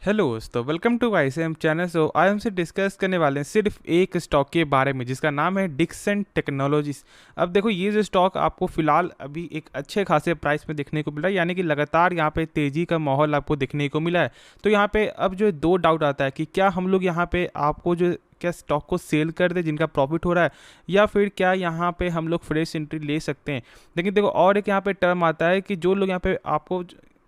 Hello दोस्तों, welcome to YCM channel. आज हमसे डिस्कस करने वाले हैं सिर्फ एक स्टॉक के बारे में जिसका नाम है डिक्सन टेक्नोलॉजीज। अब देखो, ये जो स्टॉक आपको फिलहाल अभी एक अच्छे खासे प्राइस में देखने को मिला है, यानी कि लगातार यहाँ पे तेजी का माहौल आपको देखने को मिला है। तो यहाँ पे अब जो दो डाउट आता है कि क्या हम लोग यहाँ पे आपको जो क्या स्टॉक को सेल कर दे जिनका प्रॉफिट हो रहा है, या फिर क्या यहाँ पे हम लोग फ्रेश एंट्री ले सकते हैं। लेकिन देखो, और एक यहाँ पे टर्म आता है कि जो लोग यहाँ पे आपको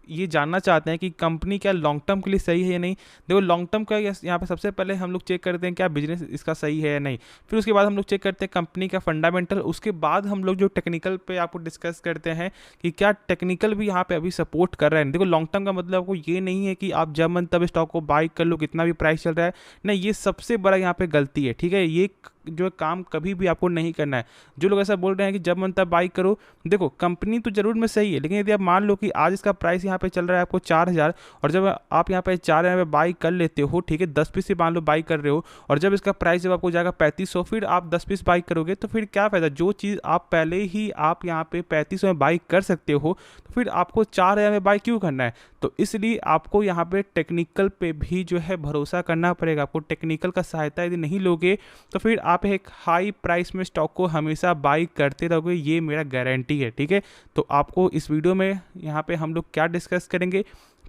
ये जानना चाहते हैं कि कंपनी क्या लॉन्ग टर्म के लिए सही है या नहीं। देखो, लॉन्ग टर्म का यहाँ पे सबसे पहले हम लोग चेक करते हैं क्या बिजनेस इसका सही है या नहीं। फिर उसके बाद हम लोग चेक करते हैं कंपनी का फंडामेंटल। उसके बाद हम लोग जो टेक्निकल पे आपको डिस्कस करते हैं कि क्या टेक्निकल भी यहाँ पे अभी सपोर्ट कर रहे हैं। देखो, लॉन्ग टर्म का मतलब आपको ये नहीं है कि आप जब मन तब स्टॉक को बाई कर लो, कितना भी प्राइस चल रहा है। नहीं, ये सबसे बड़ा यहाँ पे गलती है। ठीक है, ये जो काम कभी भी आपको नहीं करना है। जो लोग ऐसा बोल रहे हैं कि जब मन तब बाई करो, देखो कंपनी तो जरूर में सही है, लेकिन यदि आप मान लो कि आज इसका प्राइस यहाँ पे चल रहा है आपको 4,000, और जब आप यहाँ पे 4,000 में बाई कर लेते हो, ठीक है, 10 पीस से मान लो बाई कर रहे हो, और जब इसका प्राइस जब आपको जाएगा 3500, फिर आप 10 पीस बाई करोगे तो फिर क्या फायदा। जो चीज़ आप पहले ही आप यहाँ पे 3500 में बाई कर सकते हो, तो फिर आपको 4,000 में बाई क्यों करना है। तो इसलिए आपको यहाँ पे टेक्निकल पे भी जो है भरोसा करना पड़ेगा। आपको टेक्निकल का सहायता यदि नहीं लोगे तो फिर आप एक हाई प्राइस में स्टॉक को हमेशा बाई करते रहोगे, ये मेरा गारंटी है। ठीक है, तो आपको इस वीडियो में यहाँ पे हम लोग क्या डिस्कस करेंगे,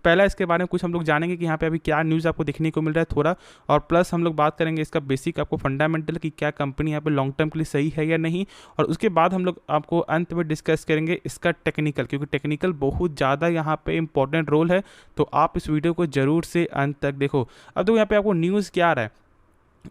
पहला इसके बारे में कुछ हम लोग जानेंगे कि यहाँ पे अभी क्या न्यूज़ आपको देखने को मिल रहा है थोड़ा, और प्लस हम लोग बात करेंगे इसका बेसिक आपको फंडामेंटल कि क्या कंपनी यहाँ पे लॉन्ग टर्म के लिए सही है या नहीं। और उसके बाद हम लोग आपको अंत में डिस्कस करेंगे इसका टेक्निकल, क्योंकि टेक्निकल बहुत ज़्यादा यहाँ पे इंपॉर्टेंट रोल है। तो आप इस वीडियो को जरूर से अंत तक देखो। अब देखो यहाँ पे आपको न्यूज़ क्या आ रहा है।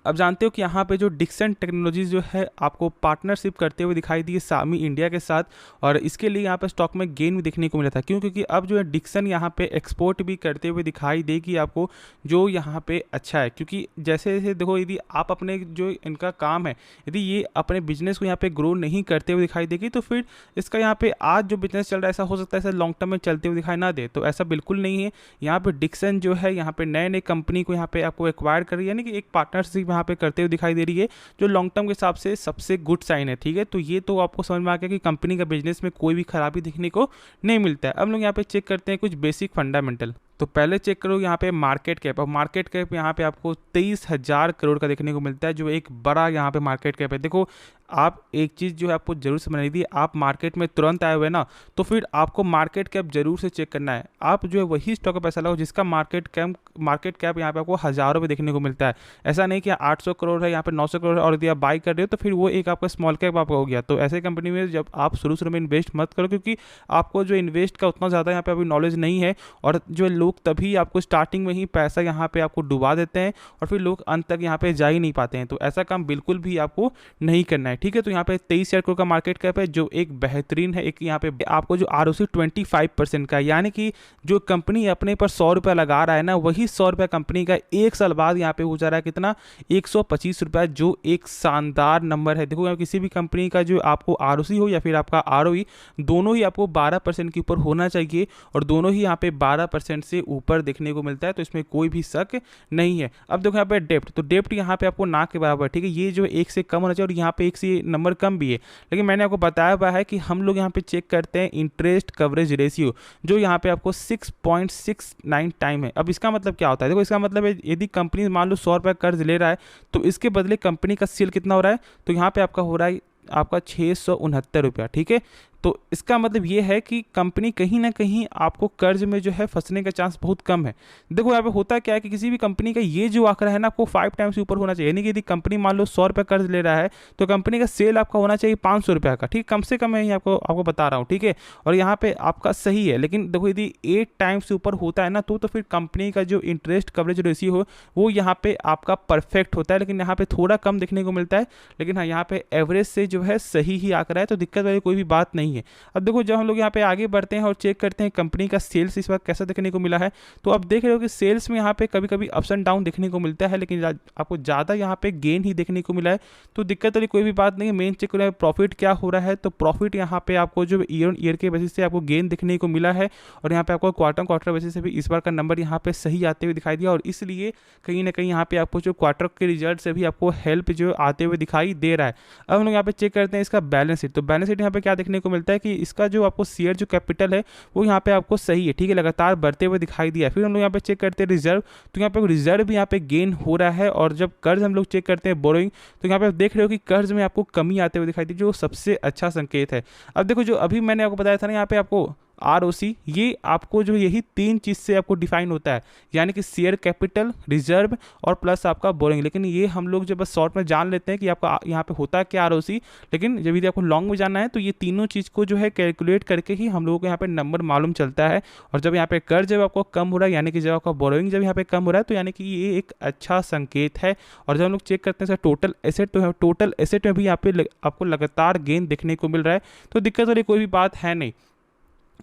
अब जानते हो कि यहाँ पे जो डिक्सन टेक्नोलॉजीज जो है आपको पार्टनरशिप करते हुए दिखाई दी है सामी इंडिया के साथ, और इसके लिए यहाँ पे स्टॉक में गेन भी देखने को मिला था। क्यों? क्योंकि अब जो है डिक्सन यहाँ पे एक्सपोर्ट भी करते हुए दिखाई देगी आपको, जो यहाँ पे अच्छा है। क्योंकि जैसे जैसे देखो, यदि आप अपने जो इनका काम है, यदि ये अपने बिजनेस को यहाँ पे ग्रो नहीं करते हुए दिखाई देगी, तो फिर इसका यहाँ पे आज जो बिजनेस चल रहा है ऐसा हो सकता है ऐसा लॉन्ग टर्म में चलते हुए दिखाई ना दे। तो ऐसा बिल्कुल नहीं है। यहाँ पे डिक्सन जो है यहाँ पे नए नए कंपनी को यहाँ पे आपको एक्वायर कर रही है, यानी कि एक पार्टनरशिप यहाँ पे करते हुए दिखाई दे रही है, जो लॉन्ग टर्म के हिसाब से सबसे गुड साइन है। ठीक है, तो ये तो आपको समझ में आ गया कि कंपनी का बिजनेस में कोई भी खराबी देखने को नहीं मिलता है। अब लोग यहाँ पे चेक करते हैं कुछ बेसिक फंडामेंटल। तो पहले चेक करो यहाँ पे मार्केट कैप। अब मार्केट कैप यहाँ पे आपको 23,000 करोड़ का देखने को मिलता है, जो एक बड़ा यहाँ पे मार्केट कैप है। देखो, आप एक चीज़ जो है आपको जरूर समझनी थी, आप मार्केट में तुरंत आए हुए ना, तो फिर आपको मार्केट कैप जरूर से चेक करना है। आप जो है वही स्टॉक का पैसा लगाओ जिसका मार्केट कैप यहाँ पे आपको हज़ारों में देखने को मिलता है। ऐसा नहीं कि 800 करोड़ है, यहाँ पे 900 करोड़ है, और यदि आप बाई कर रहे हो तो फिर वो एक आपका स्मॉल कैप आपका हो गया। तो ऐसे कंपनी में जब आप शुरू में इन्वेस्ट मत करो, क्योंकि आपको जो इन्वेस्ट का उतना ज़्यादा यहाँ पे अभी नॉलेज नहीं है, और जो लोग तभी आपको स्टार्टिंग में ही पैसा यहाँ पे आपको डुबा देते हैं, और फिर लोग अंत तक यहाँ पे जा ही नहीं पाते हैं। तो ऐसा काम बिल्कुल भी आपको नहीं करना है। ठीक है, तो यहाँ पे 23,000 करोड़ का मार्केट कैप है, जो एक बेहतरीन है। एक यहाँ पे आपको जो ROC 25% का है, यानी कि जो कंपनी अपने पर 100 रुपया लगा रहा है ना, वही 100 रुपया कंपनी का एक साल बाद यहाँ पे हो जा रहा है कितना, 125 रुपया, जो एक शानदार नंबर है। देखो, किसी भी कंपनी का जो आपको ROC हो या फिर आपका ROE, दोनों ही आपको 12% के ऊपर होना चाहिए, और दोनों ही यहाँ पे 12% से ऊपर देखने को मिलता है। तो इसमें कोई भी शक नहीं है। अब देखो यहाँ पे डेप्ट, तो डेप्ट यहाँ पे आपको ना के बराबर, ठीक है, ये जो एक से कम होना चाहिए, और यहाँ पे एक से नंबर कम भी है। लेकिन मैंने आपको बताया हुआ है कि हम लोग यहाँ पे चेक करते हैं इंटरेस्ट कवरेज रेशियो, जो यहाँ पे आपको 6.69 टाइम है। अब इसका मतलब क्या होता है? देखो, इसका मतलब है यदि कंपनी मान लो 100 रुपये कर्ज ले रहा है, तो इसके बदले कंपनी का सेल कितना हो रहा है, तो यहाँ पे आपका हो रहा है आपका 669 रुपया। ठीक है, तो इसका मतलब ये है कि कंपनी कहीं ना कहीं आपको कर्ज में जो है फंसने का चांस बहुत कम है। देखो, यहाँ पे होता क्या है कि किसी भी कंपनी का ये जो आंकड़ा है ना, आपको 5 टाइम्स से ऊपर होना चाहिए। यानी कि यदि कंपनी मान लो 100 रुपये कर्ज ले रहा है, तो कंपनी का सेल आपका होना चाहिए 500 रुपये का। ठीक, कम से कम मैं आपको बता रहा हूँ। ठीक है, और यहाँ पे आपका सही है। लेकिन देखो, यदि 8 टाइम्स से ऊपर होता है ना, तो फिर कंपनी का जो इंटरेस्ट कवरेज रेशियो हो वो यहाँ पे आपका परफेक्ट होता है। लेकिन यहाँ पे थोड़ा कम देखने को मिलता है। लेकिन हाँ, यहाँ पे एवरेज से जो है सही ही आंकड़ा है, तो दिक्कत वाली कोई भी बात नहीं है। अब देखो, जब हम लोग यहाँ पे आगे बढ़ते हैं और चेक करते हैं कंपनी का सेल्स इस वक्त कैसा देखने को मिला है, तो आप देख रहे हो कि सेल्स में यहाँ पे कभी कभी अप्स एंड डाउन देखने को मिलता है, लेकिन आपको ज़्यादा यहाँ पे गेन ही देखने को मिला है। तो दिक्कत वाली कोई भी बात नहीं है। मेन चेक करो प्रॉफिट क्या हो रहा है, तो प्रॉफिट यहाँ पे आपको जो ईयर ऑन ईयर के बेसिस से आपको गेन देखने को मिला है, और यहाँ पे आपको क्वार्टर बेसिस से भी इस बार का नंबर यहाँ पे सही आते हुए दिखाई दिया, और इसलिए कहीं ना कहीं यहाँ पे आपको जो क्वार्टर के रिजल्ट से भी आपको हेल्प जो आते हुए दिखाई दे रहा है। अब हम लोग यहाँ पे चेक करते हैं इसका बैलेंस शीट। तो बैलेंस शीट यहाँ पे क्या देखने को मिलता मिलता है कि इसका जो आपको शेयर जो कैपिटल है वो यहाँ पे आपको सही है, ठीक है, लगातार बढ़ते हुए दिखाई दिया है। फिर हम लोग यहाँ पे चेक करते हैं रिजर्व, तो यहाँ पे रिजर्व भी यहाँ पे गेन हो रहा है। और जब कर्ज हम लोग चेक करते हैं बोरोइंग, तो यहाँ पे आप देख रहे हो कि कर्ज में आपको कमी आते हुए दिखाई दी, जो सबसे अच्छा संकेत है। अब देखो जो अभी मैंने आपको बताया था ना, यहाँ पे आपको ROC, ये आपको जो यही 3 चीज़ से आपको डिफाइन होता है, यानी कि शेयर कैपिटल, रिजर्व और प्लस आपका बोरिंग। लेकिन ये हम लोग जब बस शॉर्ट में जान लेते हैं कि आपका यहाँ पे होता है क्या ROC, लेकिन जब यदि आपको लॉन्ग में जानना है तो ये तीनों चीज़ को जो है कैलकुलेट करके ही हम लोगों को यहाँ पे नंबर मालूम चलता है। और जब यहाँ पे कर्ज जब आपको कम हो रहा है, यानी कि जब आपका बोरोइंग जब यहाँ पे कम हो रहा है, तो यानी कि ये एक अच्छा संकेत है। और जब हम लोग चेक करते हैं टोटल एसेट, तो टोटल एसेट में भी यहाँ पे आपको लगातार गेन देखने को मिल रहा है, तो दिक्कत वाली कोई भी बात है नहीं।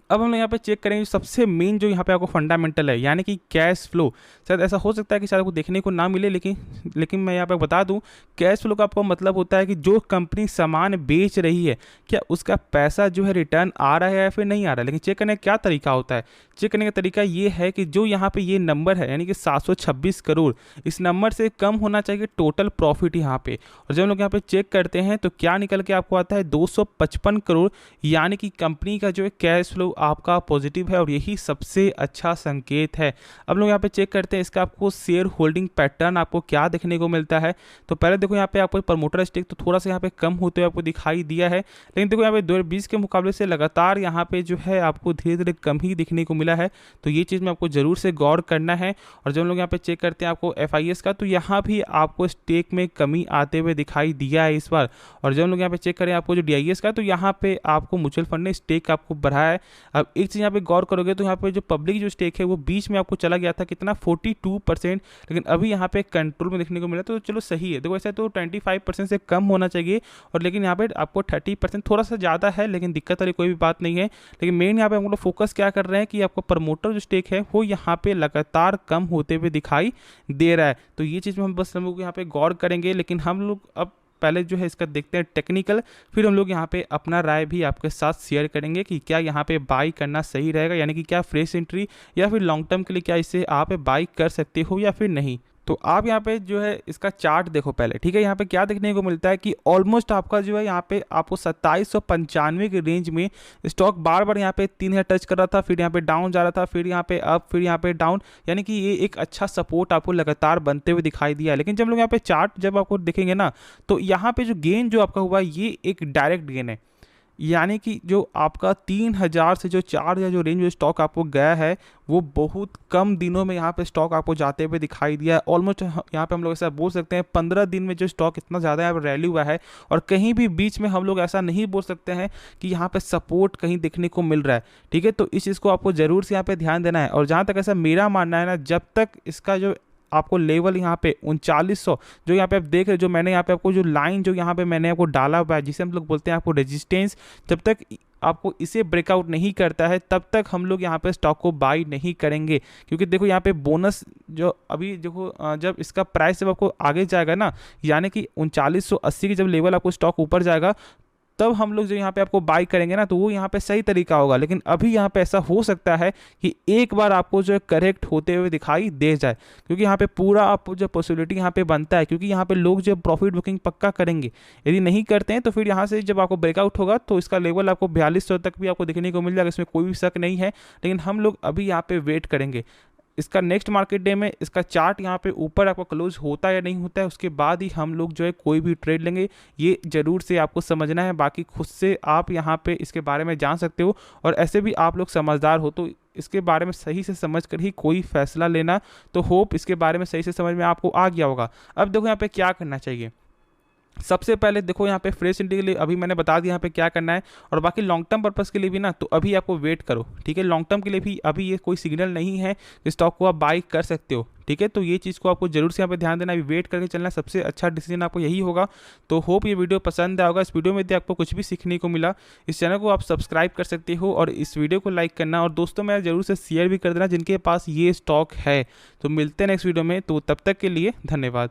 अब हम लोग यहाँ पे चेक करेंगे सबसे मेन जो यहाँ पे आपको फंडामेंटल है, यानी कि कैश फ्लो। शायद ऐसा हो सकता है कि शायद आपको देखने को ना मिले, लेकिन मैं यहाँ पे बता दूँ, कैश फ्लो का आपको मतलब होता है कि जो कंपनी सामान बेच रही है, क्या उसका पैसा जो है रिटर्न आ रहा है या फिर नहीं आ रहा है। लेकिन चेक करने का क्या तरीका होता है, चेक करने का तरीका ये है कि जो यहाँ पे ये नंबर है, यानी कि 726 करोड़, इस नंबर से कम होना चाहिए टोटल प्रॉफिट यहाँ पे। और जब हम लोग यहाँ पे चेक करते हैं तो क्या निकल के आपको आता है 255 करोड़, यानी कि कंपनी का जो है कैश फ्लो आपका पॉजिटिव है, और यही सबसे अच्छा संकेत है। अब लोग यहाँ पे चेक करते हैं इसका आपको शेयर होल्डिंग पैटर्न आपको क्या देखने को मिलता है। तो पहले देखो यहाँ पे आपको प्रमोटर स्टेक तो थोड़ा सा यहाँ पे कम होते हुए आपको दिखाई दिया है, लेकिन देखो यहाँ पे 2020 के मुकाबले से लगातार यहाँ पे जो है आपको धीरे धीरे कम ही दिखने को मिला है। तो ये चीज़ में आपको जरूर से गौर करना है। और जब हम लोग यहाँ पे चेक करते हैं आपको FIS का, तो यहाँ भी आपको स्टेक में कमी आते हुए दिखाई दिया है इस बार। और जब हम लोग यहाँ पे चेक करें आपको जो DIS का, तो यहाँ पे आपको म्यूचुअल फंड ने स्टेक आपको बढ़ाया है। अब एक चीज़ यहाँ पे गौर करोगे तो यहाँ पे जो पब्लिक जो स्टेक है वो बीच में आपको चला गया था कितना 42%, लेकिन अभी यहाँ पे कंट्रोल में देखने को मिला, तो चलो सही है। देखो ऐसा तो 25% से कम होना चाहिए, और लेकिन यहाँ पे आपको 30% थोड़ा सा ज़्यादा है, लेकिन दिक्कत वाली कोई भी बात नहीं है। लेकिन मेन यहाँ पे हम लोग फोकस क्या कर रहे हैं कि आपको प्रमोटर जो स्टेक है वो यहाँ पे लगातार कम होते हुए दिखाई दे रहा है। तो ये चीज़ में हम बस हम लोग यहाँ पे गौर करेंगे। लेकिन हम लोग अब पहले जो है इसका देखते हैं टेक्निकल, फिर हम लोग यहाँ पे अपना राय भी आपके साथ शेयर करेंगे कि क्या यहाँ पे बाई करना सही रहेगा, यानी कि क्या फ्रेश एंट्री या फिर लॉन्ग टर्म के लिए क्या इसे आप बाई कर सकते हो या फिर नहीं। तो आप यहाँ पे जो है इसका चार्ट देखो पहले, ठीक है। यहाँ पे क्या देखने को मिलता है कि ऑलमोस्ट आपका जो है यहाँ पे आपको 2795 के रेंज में स्टॉक बार बार यहाँ पे 3000 टच कर रहा था, फिर यहाँ पे डाउन जा रहा था, फिर यहाँ पे अप, फिर यहाँ पे डाउन, यानी कि ये एक अच्छा सपोर्ट आपको लगातार बनते हुए दिखाई दिया है। लेकिन जब लोग यहाँ पे चार्ट जब आपको देखेंगे ना, तो यहाँ पे जो गेन जो आपका हुआ ये एक डायरेक्ट गेन है, यानी कि जो आपका 3000 से जो 4000 जो रेंज में स्टॉक आपको गया है, वो बहुत कम दिनों में यहाँ पे स्टॉक आपको जाते हुए दिखाई दिया है। ऑलमोस्ट यहाँ पे हम लोग ऐसा बोल सकते हैं 15 दिन में जो स्टॉक इतना ज़्यादा यहाँ पर रैली हुआ है, और कहीं भी बीच में हम लोग ऐसा नहीं बोल सकते हैं कि यहाँ पे सपोर्ट कहीं देखने को मिल रहा है, ठीक है। तो इस चीज़ को आपको ज़रूर से यहाँ पे ध्यान देना है। और जहाँ तक ऐसा मेरा मानना है ना, जब तक इसका जो आपको लेवल यहाँ पे 3900 जो यहाँ पे आप देख रहे हो, जो मैंने यहाँ पे आपको जो लाइन जो यहाँ पे मैंने आपको डाला हुआ है, जिसे हम लोग बोलते हैं आपको रेजिस्टेंस, जब तक आपको इसे ब्रेकआउट नहीं करता है तब तक हम लोग यहाँ पे स्टॉक को बाई नहीं करेंगे। क्योंकि देखो यहाँ पे बोनस जो अभी देखो जब इसका प्राइस जब आपको आगे जाएगा ना, यानी कि 3980 की जब लेवल आपको स्टॉक ऊपर जाएगा, तब हम लोग जो यहाँ पे आपको बाई करेंगे ना, तो वो यहाँ पे सही तरीका होगा। लेकिन अभी यहाँ पे ऐसा हो सकता है कि एक बार आपको जो है करेक्ट होते हुए दिखाई दे जाए, क्योंकि यहाँ पे पूरा आपको जो पॉसिबिलिटी यहाँ पे बनता है, क्योंकि यहाँ पे लोग जो प्रॉफिट बुकिंग पक्का करेंगे। यदि नहीं करते हैं तो फिर यहाँ से जब आपको ब्रेकआउट होगा तो इसका लेवल आपको 4200 तक भी आपको देखने को मिल जाएगा, इसमें कोई भी शक नहीं है। लेकिन हम लोग अभी यहाँ पे वेट करेंगे इसका नेक्स्ट मार्केट डे में इसका चार्ट यहाँ पे ऊपर आपको क्लोज होता है या नहीं होता है, उसके बाद ही हम लोग जो है कोई भी ट्रेड लेंगे। ये जरूर से आपको समझना है, बाकी खुद से आप यहाँ पे इसके बारे में जान सकते हो। और ऐसे भी आप लोग समझदार हो तो इसके बारे में सही से समझ कर ही कोई फैसला लेना। तो होप इसके बारे में सही से समझ में आपको आ गया होगा। अब देखो यहाँ पे क्या करना चाहिए। सबसे पहले देखो यहाँ पे फ्रेश एंट्री के लिए अभी मैंने बता दिया यहाँ पे क्या करना है, और बाकी लॉन्ग टर्म पर्पस के लिए भी ना, तो अभी आपको वेट करो, ठीक है। लॉन्ग टर्म के लिए भी अभी ये कोई सिग्नल नहीं है कि स्टॉक को आप बाई कर सकते हो, ठीक है। तो ये चीज़ को आपको जरूर से यहाँ पे ध्यान देना, अभी वेट करके चलना सबसे अच्छा डिसीजन आपको यही होगा। तो होप ये वीडियो पसंद आया होगा। इस वीडियो में यदि आपको कुछ भी सीखने को मिला, इस चैनल को आप सब्सक्राइब कर सकते हो, और इस वीडियो को लाइक करना, और दोस्तों में जरूर से शेयर भी कर देना जिनके पास ये स्टॉक है। तो मिलते हैं नेक्स्ट वीडियो में, तो तब तक के लिए धन्यवाद।